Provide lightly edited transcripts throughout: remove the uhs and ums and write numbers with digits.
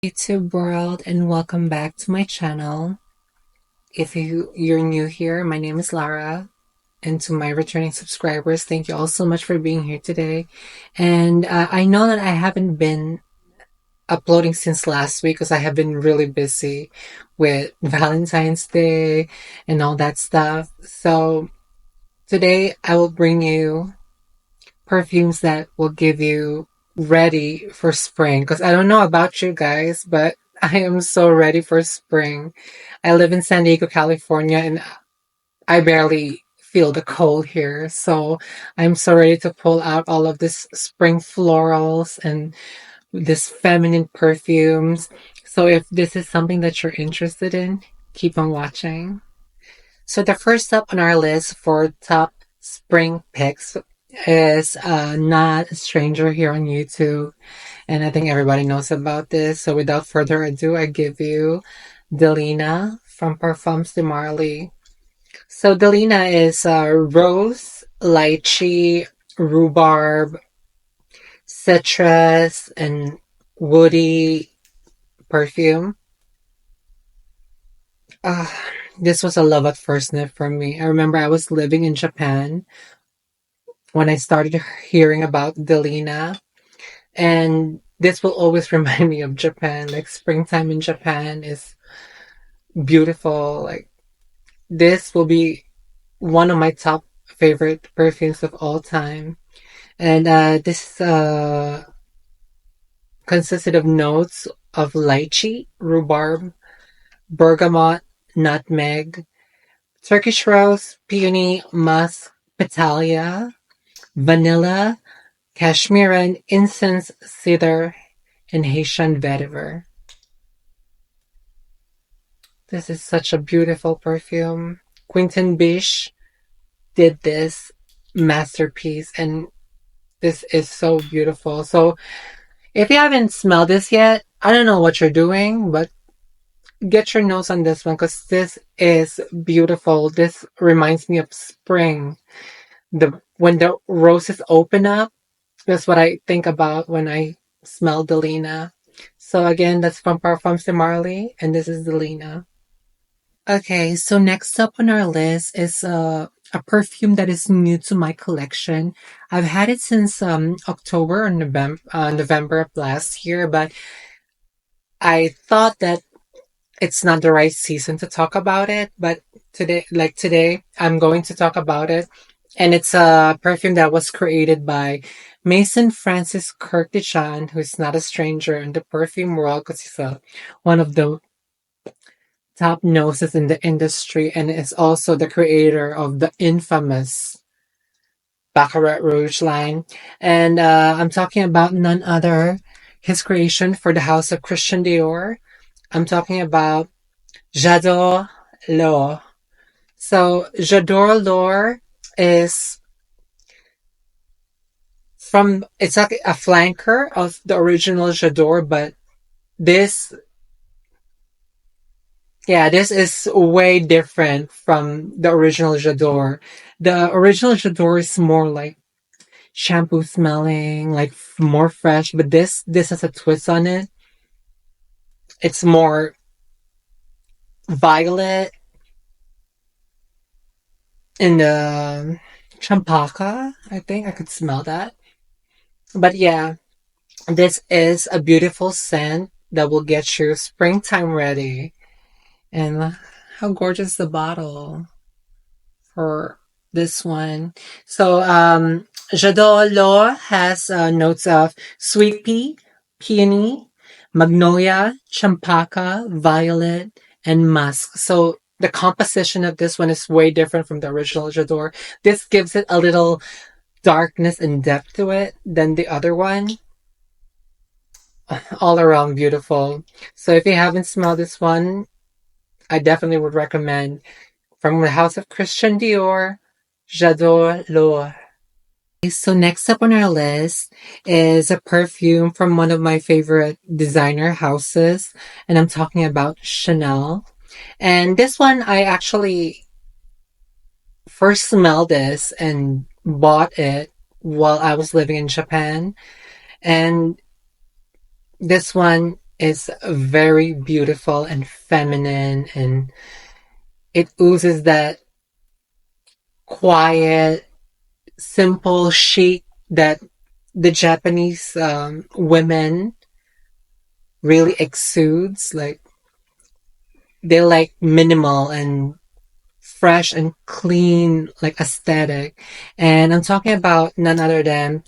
YouTube world, and welcome back to my channel. If you're new here, my name is Lara, and to my returning subscribers, thank you all so much for being here today. And I know that I haven't been uploading since last week because I have been really busy with Valentine's Day and all that stuff. So today I will bring you perfumes that will give you ready for spring. Because I don't know about you guys, but I am so ready for spring. I live in San Diego, California, and I barely feel the cold here. So I'm so ready to pull out all of this spring florals and this feminine perfumes. So if this is something that you're interested in, keep on watching. So the first up on our list for top spring picks is not a stranger here on YouTube, and I think everybody knows about this. So without further ado, I give you Delina from Parfums de Marly. So Delina is rose, lychee, rhubarb, citrus, and woody perfume. Uh, this was a love at first sniff for me. I remember I was living in Japan when I started hearing about Delina, and this will always remind me of Japan. Like springtime in Japan is beautiful. Like this will be one of my top favorite perfumes of all time. And this consisted of notes of lychee, rhubarb, bergamot, nutmeg, Turkish rose, peony, musk, petalia, vanilla, cashmere, incense, cedar, and Haitian vetiver. This is such a beautiful perfume. Quentin Bish did this masterpiece, and this is so beautiful. So, if you haven't smelled this yet, I don't know what you're doing, but get your nose on this one because this is beautiful. This reminds me of spring. When the roses open up, that's what I think about when I smell Delina. So again, that's from Parfums de Marly, and this is Delina. Okay, so next up on our list is a perfume that is new to my collection. I've had it since October or November of last year, but I thought that it's not the right season to talk about it. But today, I'm going to talk about it, and it's a perfume that was created by Mason Francis Kirkdichan, who's not a stranger in the perfume world because he's one of the top noses in the industry and is also the creator of the infamous Baccarat Rouge line. And I'm talking about none other his creation for the house of Christian Dior. I'm talking about J'adore L'Or. So J'adore L'Or is it's like a flanker of the original J'adore, but this Yeah, this is way different from the original J'adore. The original J'adore is more like shampoo smelling, like more fresh, but this has a twist on it. It's more violet and champaka. I think I could smell that. But yeah, this is a beautiful scent that will get you springtime ready. And how gorgeous the bottle for this one. So, J'adore L'Or has notes of sweet pea, peony, magnolia, champaka, violet, and musk. So, the composition of this one is way different from the original J'adore. This gives it a little darkness and depth to it than the other one. All around beautiful. So, if you haven't smelled this one, I definitely would recommend from the house of Christian Dior, J'adore L'Or. So next up on our list is a perfume from one of my favorite designer houses, and I'm talking about Chanel. And this one, I actually first smelled this and bought it while I was living in Japan. And this one is very beautiful and feminine, and it oozes that quiet, simple chic that the Japanese women really exudes. Like they like minimal and fresh and clean, like aesthetic. And I'm talking about none other than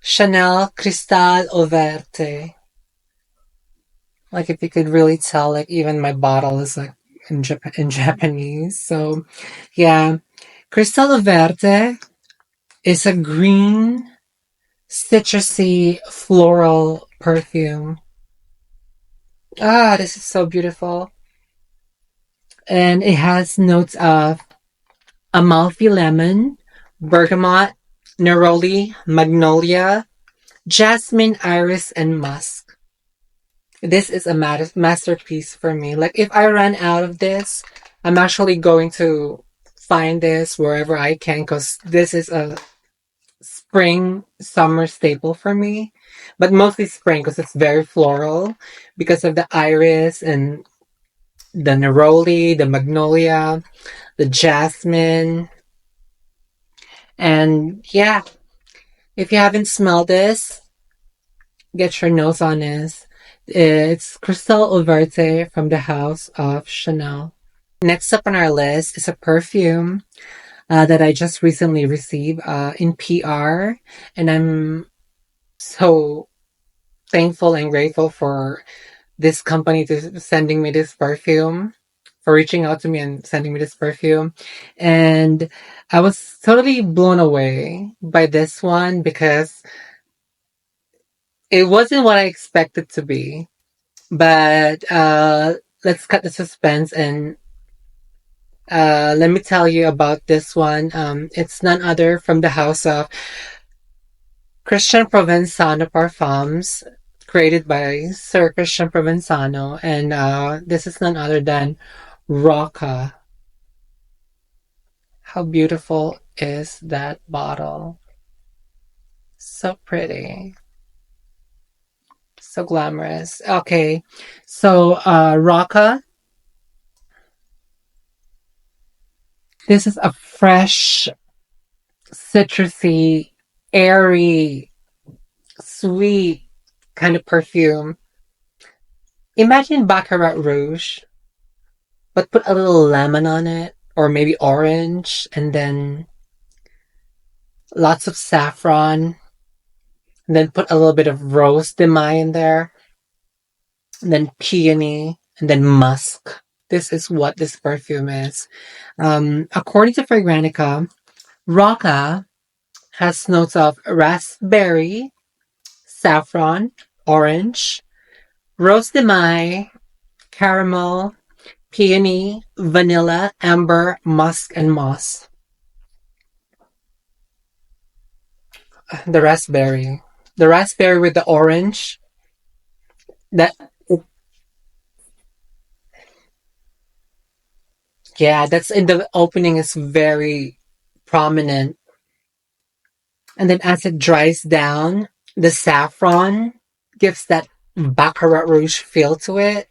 Chanel Cristalle Eau Verte. Like if you could really tell, like even my bottle is like in Japanese. So yeah, Cristalle Eau Verte is a green citrusy floral perfume. Ah, this is so beautiful. And it has notes of Amalfi lemon, bergamot, neroli, magnolia, jasmine, iris, and musk. This is a masterpiece for me. Like if I run out of this, I'm actually going to find this wherever I can because this is a spring summer staple for me, but mostly spring because it's very floral because of the iris and the neroli, the magnolia, the jasmine. And yeah, if you haven't smelled this, get your nose on this. It's Cristalle Eau Verte from the house of Chanel. Next up on our list is a perfume that I just recently received in PR, and I'm so thankful and grateful for this company to sending me this perfume, for reaching out to me and sending me this perfume. And I was totally blown away by this one because it wasn't what I expected to be. But let's cut the suspense and let me tell you about this one. It's none other from the house of Christian Provenzano Parfums, created by Sir Christian Provenzano, and this is none other than Rocca. How beautiful is that bottle? So pretty. So glamorous. Okay, so Rocca, this is a fresh, citrusy, airy, sweet kind of perfume. Imagine Baccarat Rouge, but put a little lemon on it, or maybe orange, and then lots of saffron, and then put a little bit of rose de mai in there, and then peony, and then musk. This is what this perfume is. According to Fragrantica, Rocca has notes of raspberry, saffron, orange, rose de mai, caramel, peony, vanilla, amber, musk, and moss. The raspberry. The raspberry with the orange. That yeah, that's in the opening is very prominent. And then as it dries down, the saffron gives that Baccarat Rouge feel to it.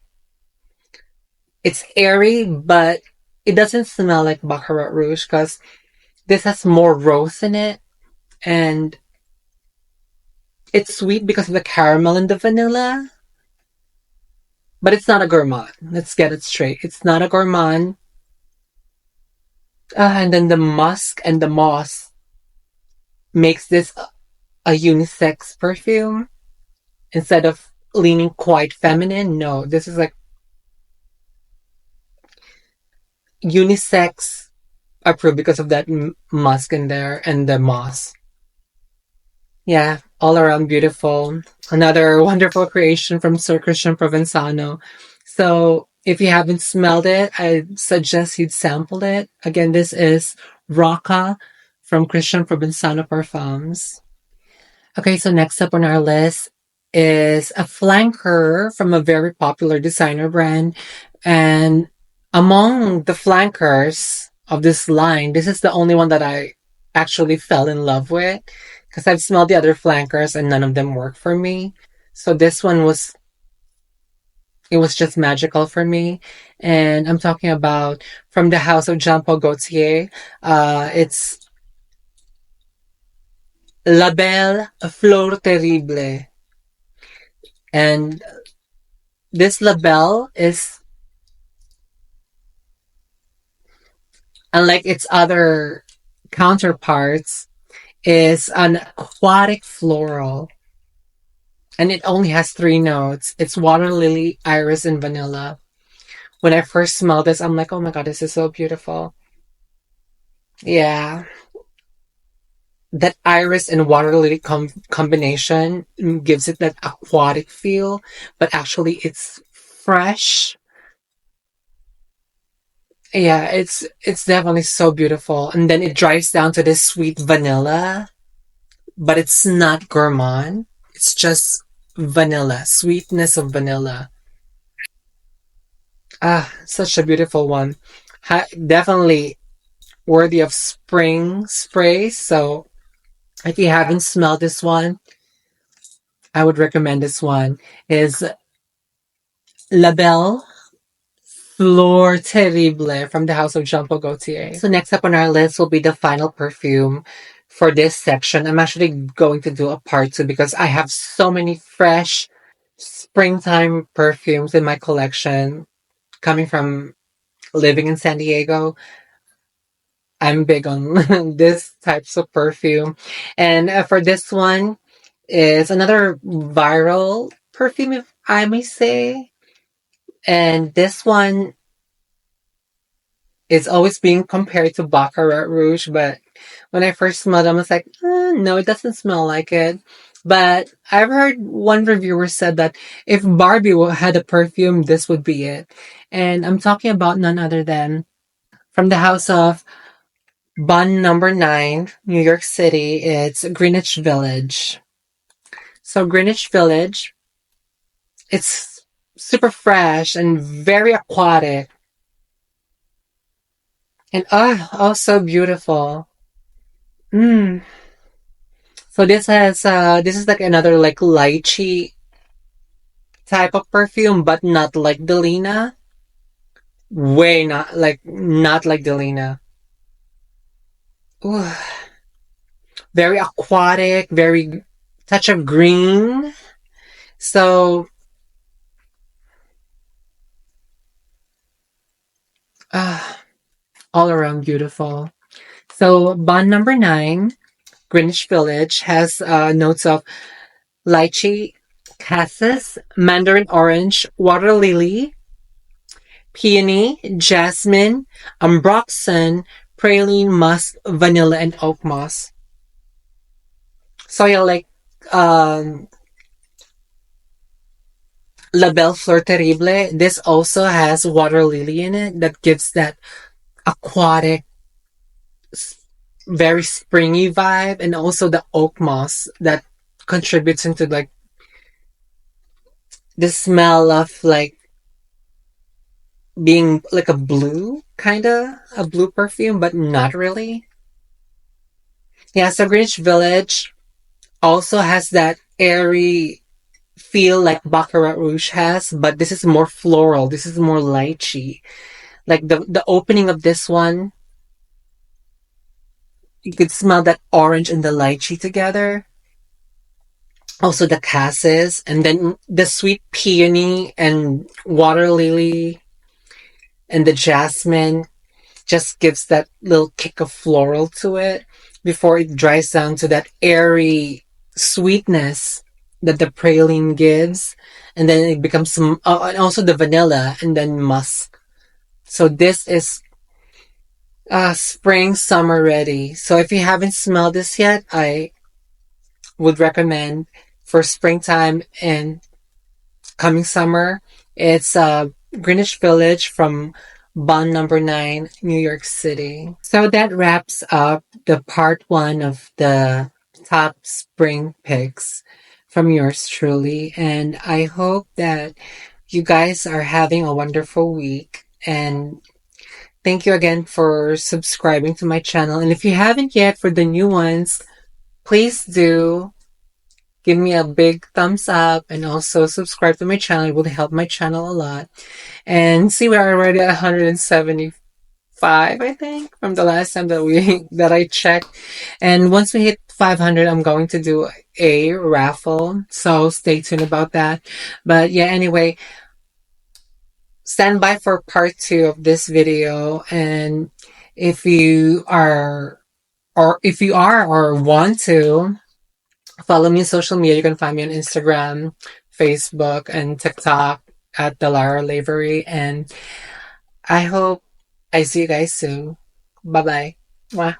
It's airy, but it doesn't smell like Baccarat Rouge because this has more rose in it. And it's sweet because of the caramel and the vanilla. But it's not a gourmand. Let's get it straight. It's not a gourmand. And then the musk and the moss makes this a unisex perfume instead of leaning quite feminine. No, this is like unisex approved because of that musk in there and the moss. Yeah, all around beautiful. Another wonderful creation from Sir Christian Provenzano. So if you haven't smelled it, I suggest you'd sample it. Again, this is Rocca from Christian Provenzano Parfums. Okay, so next up on our list is a flanker from a very popular designer brand. And among the flankers of this line, this is the only one that I actually fell in love with because I've smelled the other flankers and none of them work for me. So this one was It was just magical for me. And I'm talking about from the house of Jean Paul Gaultier. It's La Belle Fleur Terrible. And this La Belle is, unlike its other counterparts, is an aquatic floral. And it only has three notes. It's water lily, iris, and vanilla. When I first smelled this, I'm like, oh my god, this is so beautiful. Yeah. That iris and water lily combination gives it that aquatic feel, but actually it's fresh. Yeah, it's definitely so beautiful. And then it drives down to this sweet vanilla, but it's not gourmand. It's just vanilla, sweetness of vanilla. Ah, such a beautiful one. Definitely worthy of spring spray. So if you haven't smelled this one, I would recommend this one. Is La Belle Fleur Terrible from the house of Jean Paul Gaultier. So next up on our list will be the final perfume for this section. I'm actually going to do a part two because I have so many fresh springtime perfumes in my collection coming from living in San Diego. I'm big on this types of perfume. And for this one, is another viral perfume, if I may say. And this one is always being compared to Baccarat Rouge, but when I first smelled them, I was like, no, it doesn't smell like it. But I've heard one reviewer said that if Barbie had a perfume, this would be it. And I'm talking about none other than from the house of Bun number 9, New York City, it's Greenwich Village. So Greenwich Village, it's super fresh and very aquatic. And oh, so beautiful. Mm. So this is like another like lychee type of perfume, but not like Delina. Way not like Delina. Ooh, very aquatic, very touch of green. So uh, all around beautiful. So bond number 9, Greenwich Village, has notes of lychee, cassis, mandarin orange, water lily, peony, jasmine, ambroxan, praline, musk, vanilla, and oak moss. So yeah, like um, La Belle Fleur Terrible, this also has water lily in it that gives that aquatic, very springy vibe, and also the oak moss that contributes into like the smell of like being like a blue, kinda a blue perfume, but not really. Yeah, so Greenwich Village also has that airy feel like Baccarat Rouge has, but this is more floral. This is more lychee. Like the opening of this one, you could smell that orange and the lychee together. Also the cassis, and then the sweet peony and water lily and the jasmine just gives that little kick of floral to it before it dries down to that airy sweetness that the praline gives, and then it becomes some, and also the vanilla and then musk. So this is spring summer ready. So if you haven't smelled this yet, I would recommend for springtime and coming summer. It's Greenwich Village from Bond number 9, New York City. So that wraps up the part 1 of the top spring picks from yours truly. And I hope that you guys are having a wonderful week. And thank you again for subscribing to my channel. And if you haven't yet, for the new ones, please do. give me a big thumbs up and also subscribe to my channel. It would help my channel a lot. And see, we're already at 175, I think, from the last time that we that I checked. And once we hit 500, I'm going to do a raffle. So stay tuned about that. But yeah, anyway, stand by for part 2 of this video. And if you are or want to follow me on social media, you can find me on Instagram, Facebook, and TikTok at Delara Lavery. And I hope I see you guys soon. Bye bye.